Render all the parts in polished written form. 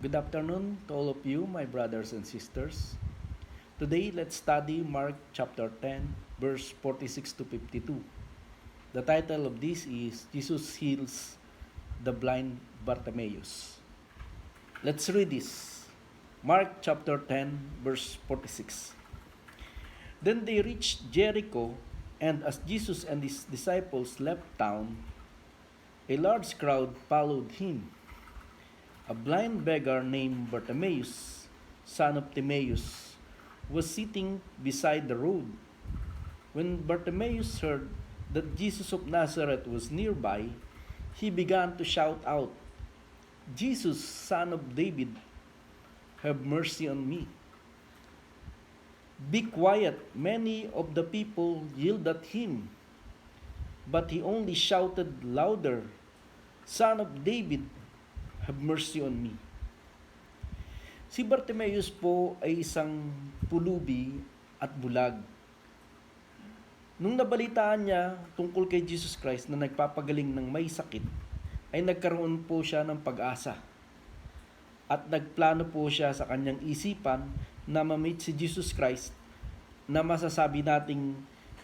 Good afternoon to all of you, my brothers and sisters. Today, let's study Mark chapter 10, verse 46 to 52. The title of this is Jesus Heals the Blind Bartimaeus. Let's read this. Mark chapter 10, verse 46. Then they reached Jericho, and as Jesus and his disciples left town, a large crowd followed him. A blind beggar named Bartimaeus, son of Timaeus, was sitting beside the road. When Bartimaeus heard that Jesus of Nazareth was nearby, he began to shout out, "Jesus, son of David, have mercy on me." "Be quiet," many of the people yelled at him, but he only shouted louder, "Son of David, have mercy on me." Si Bartimaeus po ay isang pulubi at bulag. Nung nabalitaan niya tungkol kay Jesus Christ na nagpapagaling ng may sakit, ay nagkaroon po siya ng pag-asa. At nagplano po siya sa kanyang isipan na ma-meet si Jesus Christ na masasabi nating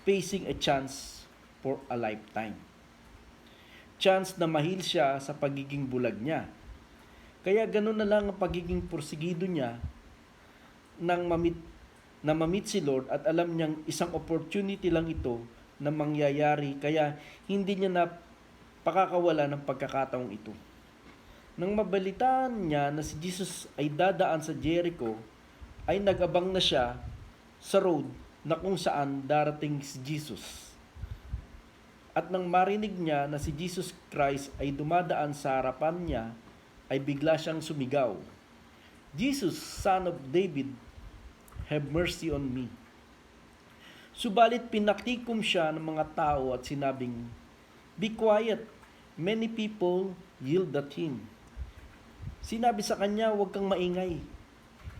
facing a chance for a lifetime. Chance na mahil siya sa pagiging bulag niya. Kaya ganun na lang ang pagiging porsigido niya nang mamit si Lord, at alam niyang isang opportunity lang ito na mangyayari, kaya hindi niya na pakakawala ng pagkakataong ito. Nang mabalitaan niya na si Jesus ay dadaan sa Jericho, ay nag-abang na siya sa road na kung saan darating si Jesus. At nang marinig niya na si Jesus Christ ay dumadaan sa harapan niya, ay bigla siyang sumigaw, "Jesus, son of David, have mercy on me." Subalit pinaktikom siya ng mga tao at sinabing, "Be quiet." Many people yelled at him. Sinabi sa kanya, "Huwag kang maingay."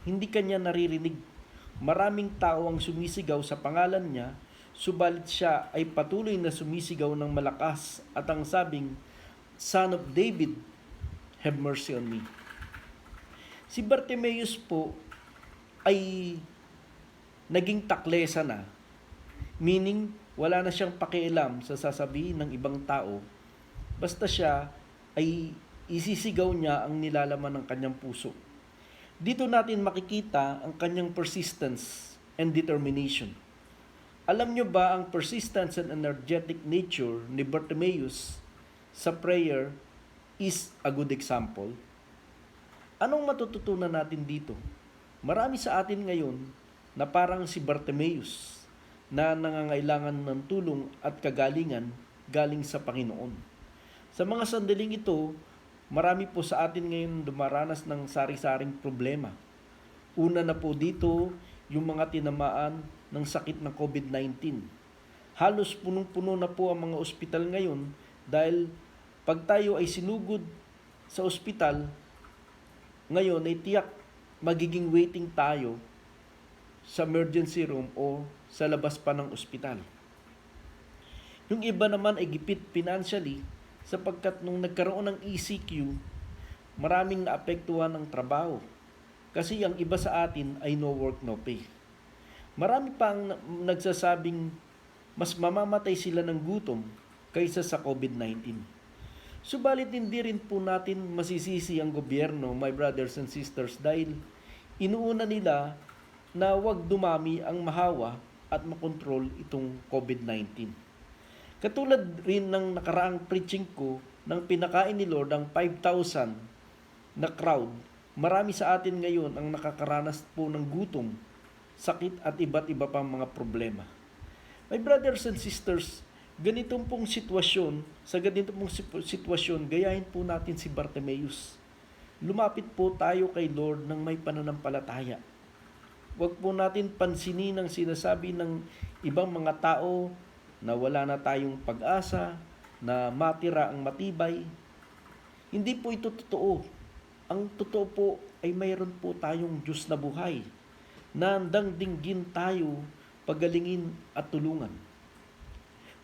Hindi kanya naririnig. Maraming tao ang sumisigaw sa pangalan niya, subalit siya ay patuloy na sumisigaw ng malakas at ang sabing, "Son of David, have mercy on me." Si Bartimaeus po ay naging taklesa na, meaning wala na siyang pakialam sa sasabihin ng ibang tao, basta siya ay isisigaw niya ang nilalaman ng kanyang puso. Dito natin makikita ang kanyang persistence and determination. Alam nyo ba ang persistence and energetic nature ni Bartimaeus sa prayer is a good example? Anong matututunan natin dito? Marami sa atin ngayon na parang si Bartimaeus na nangangailangan ng tulong at kagalingan galing sa Panginoon. Sa mga sandaling ito, marami po sa atin ngayon dumaranas ng sari-saring problema. Una na po dito, yung mga tinamaan ng sakit ng COVID-19. Halos punong-puno na po ang mga ospital ngayon dahil pag tayo ay sinugod sa ospital, ngayon ay tiyak magiging waiting tayo sa emergency room o sa labas pa ng ospital. Yung iba naman ay gipit financially sapagkat nung nagkaroon ng ECQ, maraming naapektuhan ng trabaho. Kasi ang iba sa atin ay no work, no pay. Marami pang nagsasabing mas mamamatay sila ng gutom kaysa sa COVID-19. Subalit hindi rin po natin masisisi ang gobyerno, my brothers and sisters, dahil inuuna nila na wag dumami ang mahawa at makontrol itong COVID-19. Katulad rin ng nakaraang preaching ko nang pinakain ni Lord ang 5,000 na crowd, marami sa atin ngayon ang nakakaranas po ng gutom, sakit at iba't iba pang mga problema. My brothers and sisters, sa ganitong pong sitwasyon, gayahin po natin si Bartimaeus. Lumapit po tayo kay Lord ng may pananampalataya. Huwag po natin pansinin ang sinasabi ng ibang mga tao na wala na tayong pag-asa, na matira ang matibay. Hindi po ito totoo. Ang totoo po ay mayroon po tayong Diyos na buhay, na handang dinggin tayo, pagalingin at tulungan.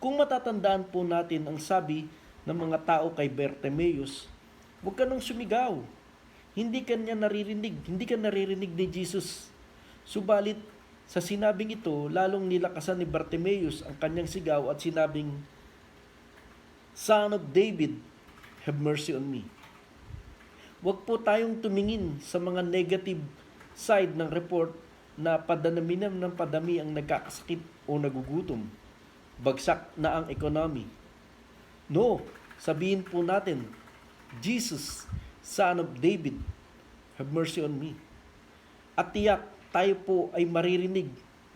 Kung matatandaan po natin ang sabi ng mga tao kay Bartimaeus, "Huwag ka nang sumigaw. hindi kanya naririnig, hindi ka naririnig ni Jesus. Subalit, sa sinabing ito, lalong nilakasan ni Bartimaeus ang kanyang sigaw at sinabing, Son of David, have mercy on me. Huwag po tayong tumingin sa mga negative side ng report na padanaminam ng padami ang nagkakasakit o nagugutom. Bagsak na ang economy. No, sabihin po natin, Jesus, Son of David, have mercy on me. At tiyak, tayo po ay maririnig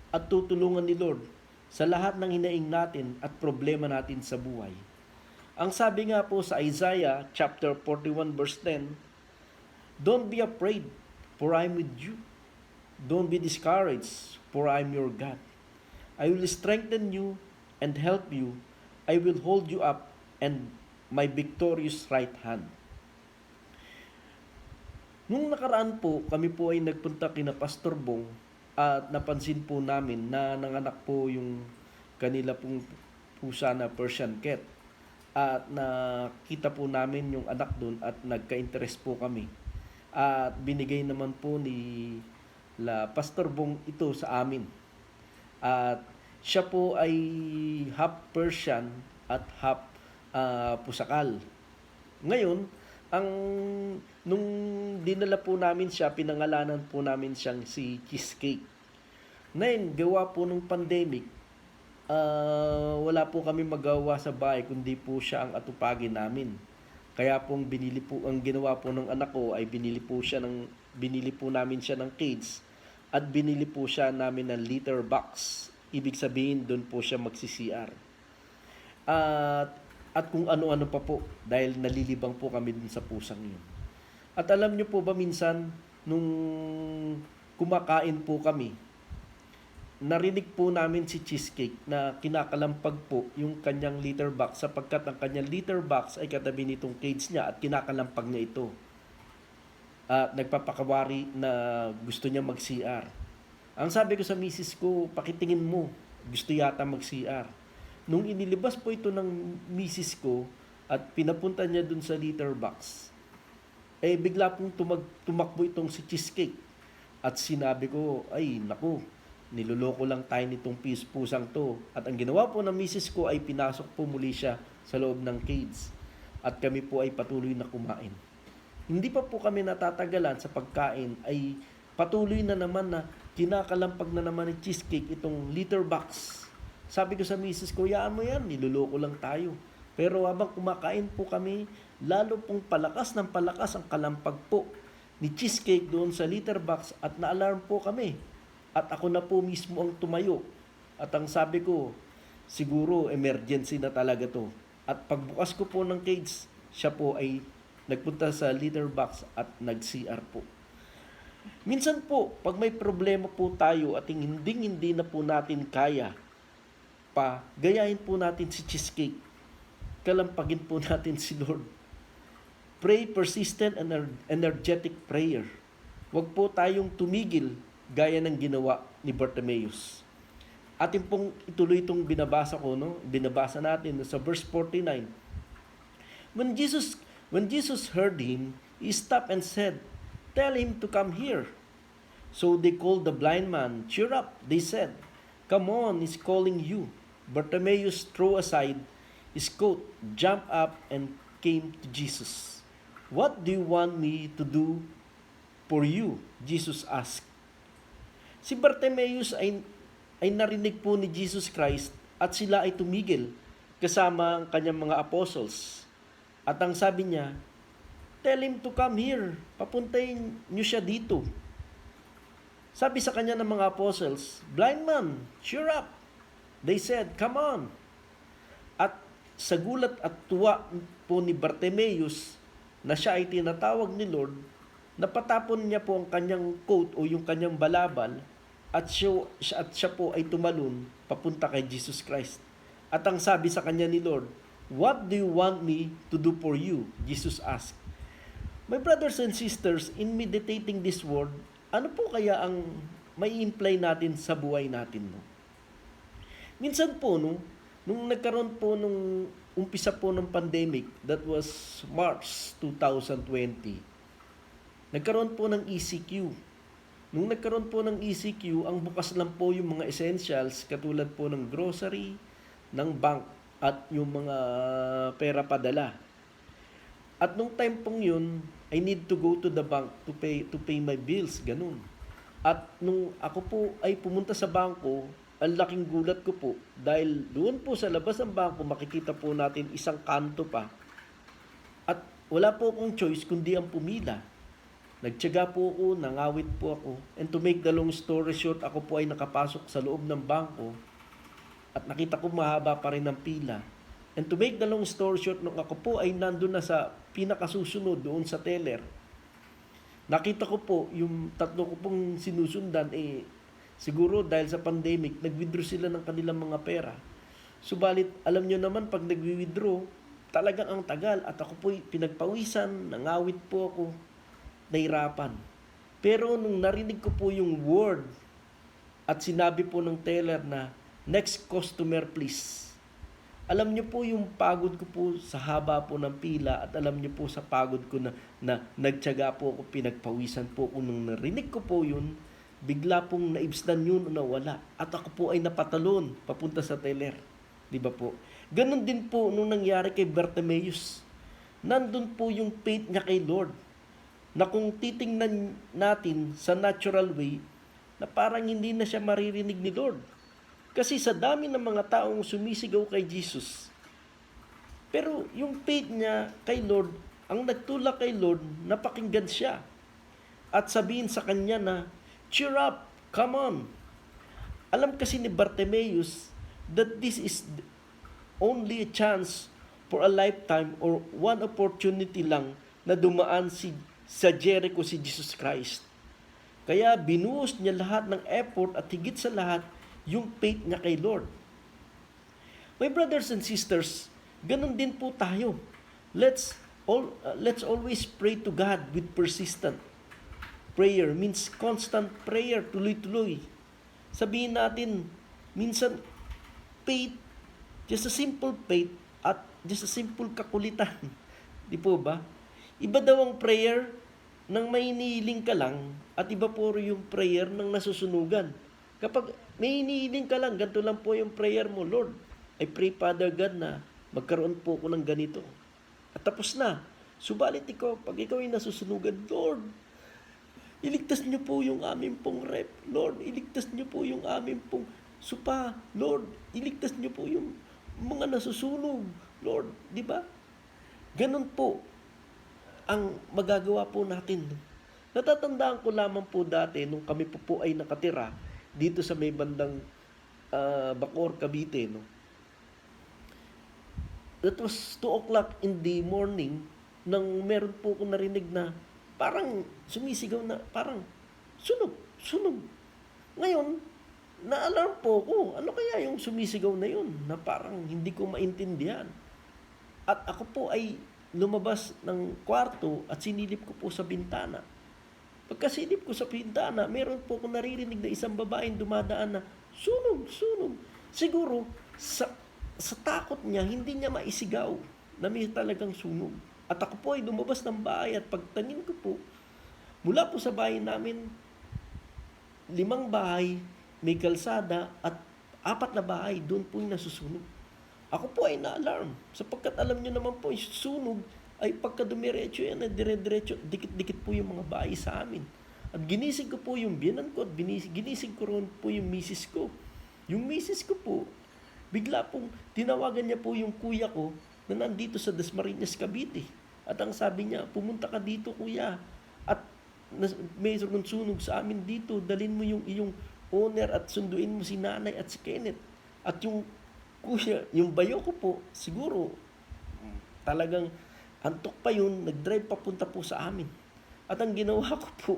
at tutulungan ni Lord sa lahat ng hinaing natin at problema natin sa buhay. Ang sabi nga po sa Isaiah chapter 41 verse 10, Don't be afraid, for I am with you. Don't be discouraged, for I am your God. I will strengthen you and help you. I will hold you up and my victorious right hand. Nung nakaraan po, kami po ay nagpunta kina Pastor Bong at napansin po namin na nanganak po yung kanila pong pusa na Persian cat. At nakita po namin yung anak doon at nagka-interest po kami. At binigay naman po ni Pastor Bong ito sa amin. At siya po ay half Persian at half pusakal. Ngayon, nung dinala po namin siya, pinangalanan po namin siyang si Cheesecake. Ngayon, gawa po nung pandemic, wala po kami magawa sa bahay kundi po siya ang atupagin namin. Kaya pong ang ginawa po ng anak ko ay binili po namin siya ng cage at binili po siya namin ng litter box. Ibig sabihin doon po siya magsi-CR. At kung ano-ano pa po dahil nalilibang po kami dun sa pusang yun. At alam niyo po ba minsan nung kumakain po kami, narinig po namin si Cheesecake na kinakalampag po yung kanyang litter box sapagkat ang kanyang litter box ay katabi nitong cage niya at kinakalampag niya ito. At nagpapakawari na gusto niya mag-CR. Ang sabi ko sa misis ko, pakitingin mo, gusto yata mag-CR. Nung inilibas po ito ng misis ko at pinapunta niya dun sa litter box, bigla pong tumakbo itong si Cheesecake. At sinabi ko, ay naku, niloloko lang tayo nitong pusang to. At ang ginawa po ng misis ko ay pinasok po muli siya sa loob ng cage. At kami po ay patuloy na kumain. Hindi pa po kami natatagalan sa pagkain ay patuloy na naman na kinakalampag na naman ni Cheesecake itong litter box. Sabi ko sa misis ko, yaan mo yan, niloloko lang tayo. Pero habang kumakain po kami, lalo pong palakas ng palakas ang kalampag po ni Cheesecake doon sa litter box at na-alarm po kami. At ako na po mismo ang tumayo. At ang sabi ko, siguro emergency na talaga to. At pagbukas ko po ng cage, siya po ay nagpunta sa litter box at nag-CR po. Minsan po, pag may problema po tayo at hindi na po natin kaya, gayahin po natin si Cheesecake. Kalampagin po natin si Lord. Pray persistent and energetic prayer. Huwag po tayong tumigil gaya ng ginawa ni Bartimaeus. Atin pong ituloy itong binabasa ko, no? Binabasa natin sa verse 49. When Jesus heard him, he stopped and said, Tell him to come here. So they called the blind man. Cheer up, they said. Come on, he's calling you. Bartimaeus threw aside his coat, jumped up, and came to Jesus. What do you want me to do for you? Jesus asked. Si Bartimaeus ay narinig po ni Jesus Christ at sila ay tumigil kasama ang kanyang mga apostles. At ang sabi niya, Tell him to come here. Papuntahin niyo siya dito. Sabi sa kanya ng mga apostles, Blind man, cheer up. They said, Come on. At sa gulat at tuwa po ni Bartimaeus na siya ay tinatawag ni Lord, napatapon niya po ang kanyang coat o yung kanyang balabal at siya po ay tumalon papunta kay Jesus Christ. At ang sabi sa kanya ni Lord, What do you want me to do for you? Jesus asked. My brothers and sisters, in meditating this word, ano po kaya ang may imply natin sa buhay natin? No? Minsan po, nung nagkaroon po nung umpisa po ng pandemic, that was March 2020, Nagkaroon po ng ECQ. Nung nagkaroon po ng ECQ, ang bukas lang po yung mga essentials katulad po ng grocery, ng bank, at yung mga pera padala. At nung time pong yun, I need to go to the bank to pay my bills, ganun. At nung ako po ay pumunta sa bangko, ang laking gulat ko po dahil doon po sa labas ng bangko makikita po natin isang kanto pa. At wala po akong choice kundi ang pumila. Nagtiyaga po ako, nangawit po ako. And to make the long story short, ako po ay nakapasok sa loob ng bangko at nakita ko mahaba pa rin ang pila. And to make the long story short, nung ako po ay nandun na sa pinakasusunod doon sa teller, nakita ko po yung tatlo ko pong sinusundan, siguro dahil sa pandemic, nag-withdraw sila ng kanilang mga pera. Subalit, alam nyo naman, pag nag-withdraw, talagang ang tagal at ako po pinagpawisan, nangawit po ako, nahirapan. Pero nung narinig ko po yung word at sinabi po ng teller na, next customer please. Alam niyo po yung pagod ko po sa haba po ng pila at alam niyo po sa pagod ko na nagtiyaga po ako, pinagpawisan po ako. Nung narinig ko po yun, bigla pong naibsnan yun o nawala. At ako po ay napatalon papunta sa teller. Di ba po? Ganon din po nung nangyari kay Bartimaeus. Nandun po yung faith niya kay Lord. Na kung titingnan natin sa natural way, na parang hindi na siya maririnig ni Lord. Kasi sa dami ng mga taong sumisigaw kay Jesus. Pero yung faith niya kay Lord, ang nagtulak kay Lord, napakinggan siya. At sabihin sa kanya na, cheer up, come on. Alam kasi ni Bartimaeus that this is only a chance for a lifetime or one opportunity lang na dumaan sa Jericho si Jesus Christ. Kaya binuhos niya lahat ng effort at higit sa lahat, yung faith niya kay Lord. My brothers and sisters, ganun din po tayo. Let's always pray to God with persistent prayer. Means constant prayer, tuloy-tuloy. Sabihin natin, minsan faith, just a simple faith at just a simple kakulitan. Di po ba? Iba daw ang prayer nang may inihiling ka lang at iba po yung prayer ng nasusunugan. Kapag may inihiling ka lang, ganito lang po yung prayer mo, Lord, I pray, Father God, na magkaroon po ako ng ganito. At tapos na. Subalit ikaw, pag ikaw ay nasusunugan, Lord, iligtas niyo po yung aming pong rep. Lord, iligtas niyo po yung aming pong supa. Lord, iligtas niyo po yung mga nasusunog. Lord, di ba? Ganon po ang magagawa po natin. Natatandaan ko lamang po dati, nung kami po ay nakatira, dito sa may bandang Bacoor, Cavite, no? That was 2 o'clock in the morning nang meron po akong narinig na parang sumisigaw na, parang sunog. Ngayon, na-alarm po ako. Ano kaya yung sumisigaw na yun na parang hindi ko maintindihan? At ako po ay lumabas ng kwarto at sinilip ko po sa bintana. Pagkasilip ko sa pintana, meron po akong naririnig na isang babaeng dumadaan na sunog. Siguro, sa takot niya, hindi niya maisigaw na may talagang sunog. At ako po ay lumabas ng bahay at pagtingin ko po, mula po sa bahay namin, 5 bahay, may kalsada at 4 na bahay, doon po yung nasusunog. Ako po ay na-alarm sapagkat alam niyo naman po, yung sunog ay pagka dumiretso yan, dire-diretso, dikit-dikit po yung mga bahay sa amin. At ginising ko po yung biyanan ko at ginising ko rin po yung misis ko. Yung misis ko po, bigla pong tinawagan niya po yung kuya ko na nandito sa Dasmariñas, Cavite. At ang sabi niya, pumunta ka dito kuya at may sunog sa amin dito, dalhin mo yung iyong owner at sunduin mo si nanay at si Kenneth. At yung kuya, yung bayo ko po, siguro talagang antok pa yun, nag-drive papunta po sa amin. At ang ginawa ko po,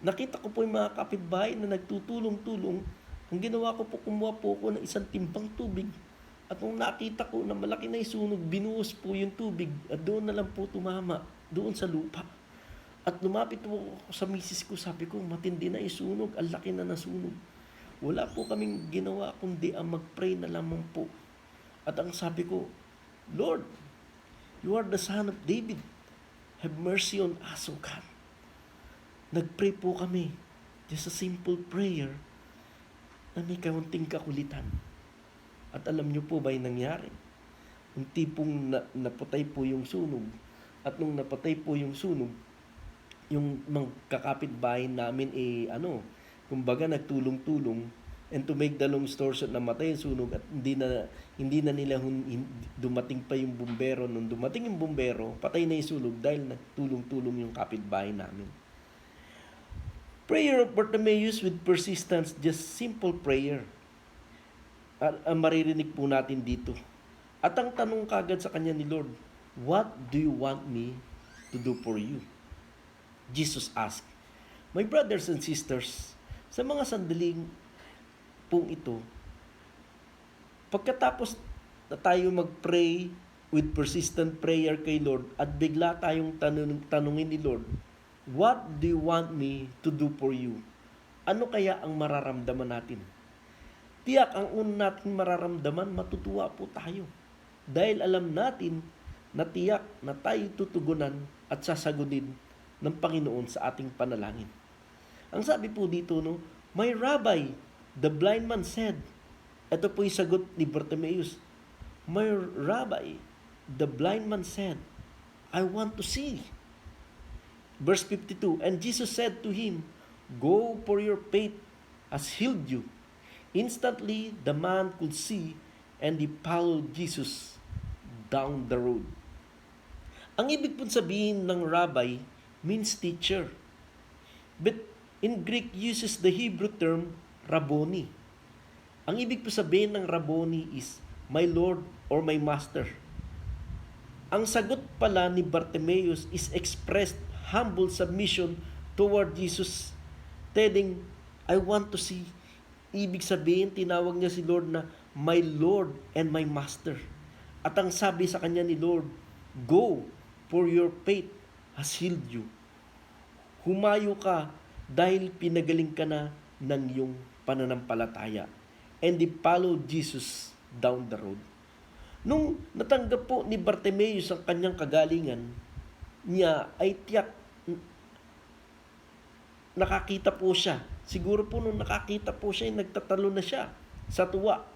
nakita ko po yung mga kapitbahay na nagtutulong-tulong. Ang ginawa ko po, kumuha po ako ng isang timbang tubig. At nung nakita ko na malaki na yung sunog, binuhos po yung tubig at doon na lang po tumama, doon sa lupa. At lumapit po ako sa misis ko, sabi ko, matindi na yung sunog, ang laki na nasunog. Wala po kaming ginawa kundi ang mag-pray na lamang po. At ang sabi ko, Lord, You are the Son of David. Have mercy on us, O God. Nag-pray po kami. Just a simple prayer na may kaunting kakulitan. At alam niyo po ba yung nangyari? Yung tipong napatay po yung sunog. At nung napatay po yung sunog, yung mga kakapitbahay namin kumbaga nagtulong-tulong, and to make the long story short, namatay yung sunog at hindi na nila dumating pa yung bumbero. Nung dumating yung bumbero, patay na yung sunog dahil nagtulong-tulong yung kapitbahay namin. Prayer of Bartimaeus with persistence, just simple prayer. Ang maririnig po natin dito. At ang tanong kagad sa kanya ni Lord, what do you want me to do for you? Jesus asked. My brothers and sisters, sa mga sandaling pong ito, pagkatapos na tayo mag-pray with persistent prayer kay Lord at bigla tayong tanungin ni Lord, what do you want me to do for you? Ano kaya ang mararamdaman natin? Tiyak ang una natin mararamdaman, matutuwa po tayo. Dahil alam natin na tiyak na tayo tutugunan at sasagutin ng Panginoon sa ating panalangin. Ang sabi po dito, my rabbi, the blind man said, ito po yung sagot ni Bartimaeus, my rabbi, the blind man said, I want to see. Verse 52, and Jesus said to him, go, for your faith has healed you. Instantly, the man could see, and he followed Jesus down the road. Ang ibig pong sabihin ng rabbi means teacher. But in Greek uses the Hebrew term rabboni. Ang ibig po sabihin ng rabboni is my Lord or my Master. Ang sagot pala ni Bartimaeus is expressed humble submission toward Jesus, telling, I want to see. Ibig sabihin, tinawag niya si Lord na my Lord and my Master. At ang sabi sa kanya ni Lord, go, for your faith has healed you. Humayo ka dahil pinagaling ka na ng iyong pananampalataya. And he followed Jesus down the road. Nung natanggap po ni Bartimaeus ang kanyang kagalingan, niya ay tiyak nakakita po siya. Siguro po nung nakakita po siya, nagtatalo na siya sa tuwa.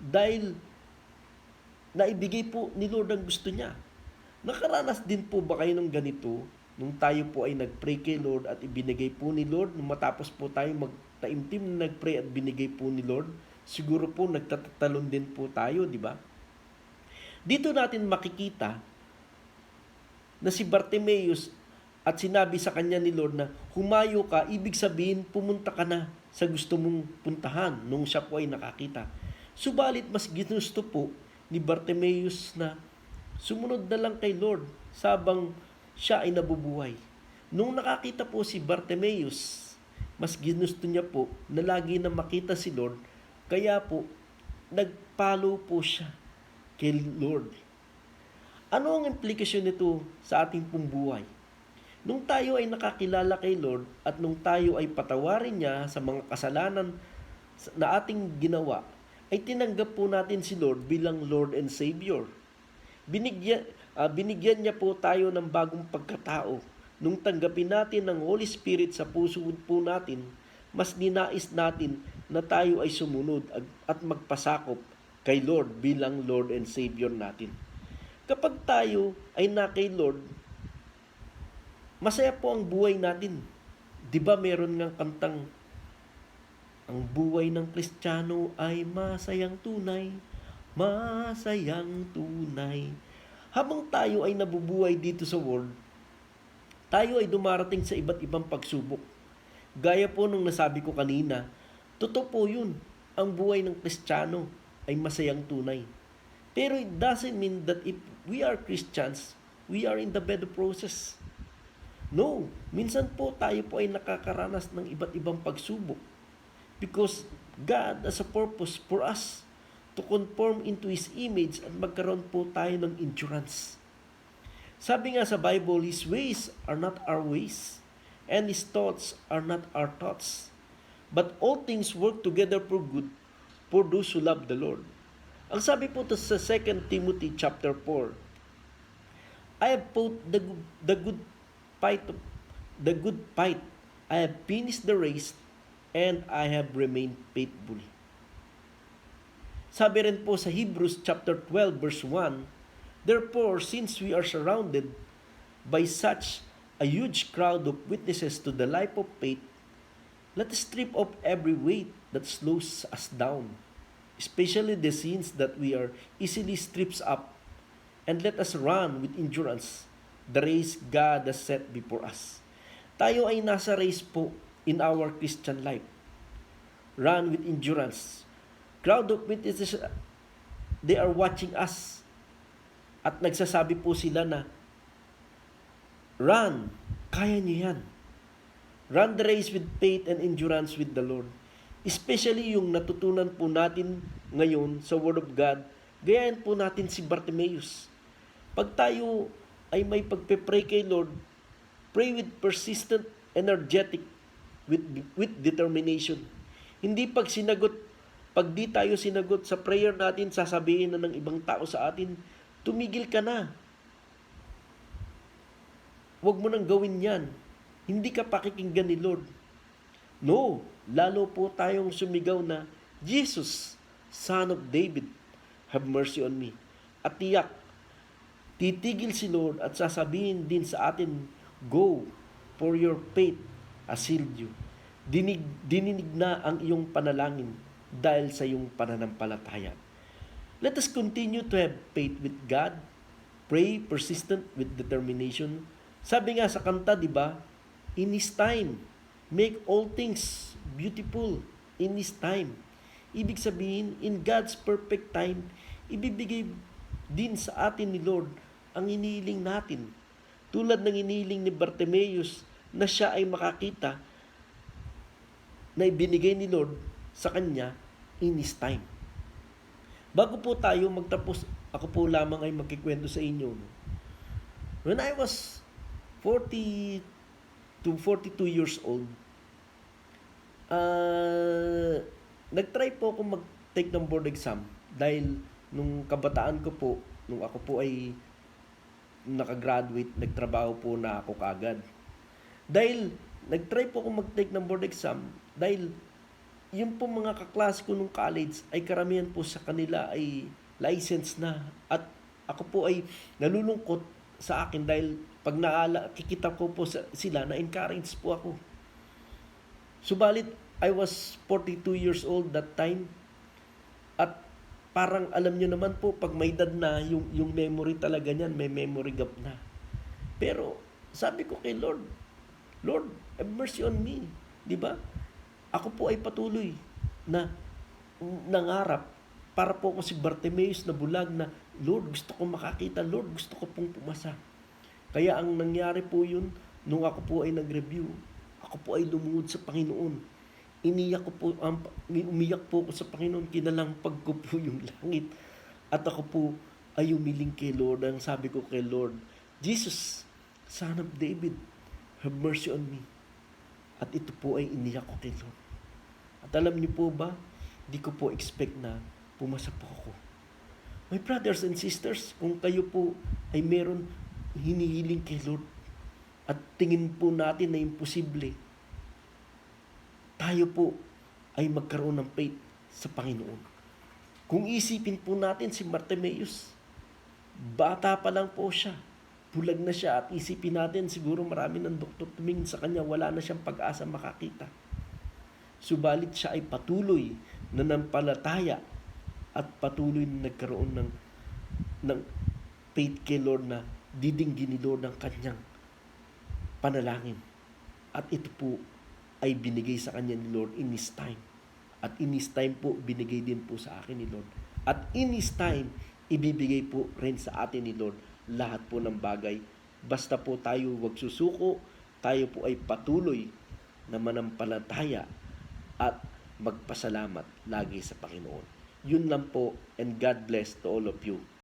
Dahil naibigay po ni Lord ang gusto niya. Nakaranas din po ba kayo ng ganito? Nung tayo po ay nagpray kay Lord at ibinigay po ni Lord, nung matapos po tayo magtaimtim na nagpray at binigay po ni Lord, siguro po nagtatatalon din po tayo, di ba? Dito natin makikita na si Bartimaeus at sinabi sa kanya ni Lord na humayo ka, ibig sabihin pumunta ka na sa gusto mong puntahan nung siya po ay nakakita. Subalit mas ginusto po ni Bartimaeus na sumunod na lang kay Lord sabang siya ay nabubuhay. Nung nakakita po si Bartimaeus, mas ginusto niya po na lagi na makita si Lord, kaya po nagpalo po siya kay Lord. Ano ang implikasyon nito sa ating pong buhay? Nung tayo ay nakakilala kay Lord at nung tayo ay patawarin niya sa mga kasalanan na ating ginawa, ay tinanggap po natin si Lord bilang Lord and Savior. Binigyan niya po tayo ng bagong pagkatao. Nung tanggapin natin ang Holy Spirit sa puso po natin, mas ninais natin na tayo ay sumunod at magpasakop kay Lord bilang Lord and Savior natin. Kapag tayo ay na kay Lord, masaya po ang buhay natin. Di ba meron ngang kantang, ang buhay ng Kristiyano ay masayang tunay, masayang tunay. Habang tayo ay nabubuhay dito sa world, tayo ay dumarating sa iba't ibang pagsubok. Gaya po nung nasabi ko kanina, totoo po yun, ang buhay ng Kristiyano ay masayang tunay. Pero it doesn't mean that if we are Christians, we are in the bad process. No, minsan po tayo po ay nakakaranas ng iba't ibang pagsubok because God has a purpose for us to conform into His image at magkaroon po tayo ng endurance. Sabi nga sa Bible, His ways are not our ways and His thoughts are not our thoughts. But all things work together for good for those who love the Lord. Ang sabi po sa 2 Timothy chapter 4, I have fought the good fight the good fight. I have finished the race and I have remained faithful. Sabi rin po sa Hebrews chapter 12 verse 1, therefore, since we are surrounded by such a huge crowd of witnesses to the life of faith, let us strip off every weight that slows us down, especially the sins that we are easily strips up, and let us run with endurance the race God has set before us. Tayo ay nasa race po in our Christian life. Run with endurance. Crowd of witnesses, they are watching us. At nagsasabi po sila na, run, kaya niyo yan. Run the race with faith and endurance with the Lord. Especially yung natutunan po natin ngayon sa Word of God, gayahin po natin si Bartimaeus. Pag tayo ay may pagpe-pray kay Lord, pray with persistent, energetic, with determination. Hindi pag di tayo sinagot sa prayer natin, sasabihin na ng ibang tao sa atin, tumigil ka na. Huwag mo nang gawin yan. Hindi ka pakikinggan ni Lord. No, lalo po tayong sumigaw na, Jesus, Son of David, have mercy on me. At tiyak, titigil si Lord at sasabihin din sa atin, go, for your faith has healed you. Dininig na ang iyong panalangin dahil sa iyong pananampalataya. Let us continue to have faith with God, pray persistent with determination. Sabi nga sa kanta, di ba? In His time, make all things beautiful in His time. Ibig sabihin, in God's perfect time, ibibigay din sa atin ni Lord ang inihiling natin. Tulad ng inihiling ni Bartimaeus na siya ay makakita na ibinigay ni Lord sa kanya in His time. Bago po tayo magtapos, ako po lamang ay magkikwento sa inyo. When I was 40 to 42 years old, nag-try po ako mag-take ng board exam dahil nung kabataan ko po, nung ako po ay nakagraduate, nagtrabaho po na ako kaagad. Dahil nag-try po ako mag-take ng board exam dahil yung po mga kaklase ko nung college ay karamihan po sa kanila ay license na at ako po ay nalulungkot sa akin dahil pag kikita ko po sila, na-encourage po ako. Subalit, I was 42 years old that time at parang alam nyo naman po, pag may edad na, yung memory talaga niyan, may memory gap na. Pero sabi ko kay Lord, Lord, have mercy on me. Di ba? Ako po ay patuloy na nangarap para po ako si Bartimaeus na bulag na, Lord, gusto ko makakita. Lord, gusto ko pong pumasa. Kaya ang nangyari po yun, nung ako po ay nag-review, ako po ay lumuhod sa Panginoon. Umiyak po ako sa Panginoon, kinalampag ko po yung langit. At ako po ay umiling kay Lord. Ang sabi ko kay Lord, Jesus, Son of David, have mercy on me. At ito po ay iniyak ko kay Lord. At alam niyo po ba, di ko po expect na pumasa po ako. My brothers and sisters, kung kayo po ay meron hinihiling kay Lord at tingin po natin na imposible, tayo po ay magkaroon ng faith sa Panginoon. Kung isipin po natin si Bartimaeus, bata pa lang po siya, bulag na siya at isipin natin siguro marami ng doktor tumingin sa kanya, wala na siyang pag-asa makakita. Subalit siya ay patuloy na nampalataya at patuloy na nagkaroon ng faith kay Lord na didinggin ni Lord ang kanyang panalangin. At ito po ay binigay sa kanya ni Lord in His time. At in His time po, binigay din po sa akin ni Lord. At in His time, ibibigay po rin sa atin ni Lord lahat po ng bagay. Basta po tayo wag susuko, tayo po ay patuloy na manampalataya at magpasalamat lagi sa Panginoon. Yun lang po, and God bless to all of you.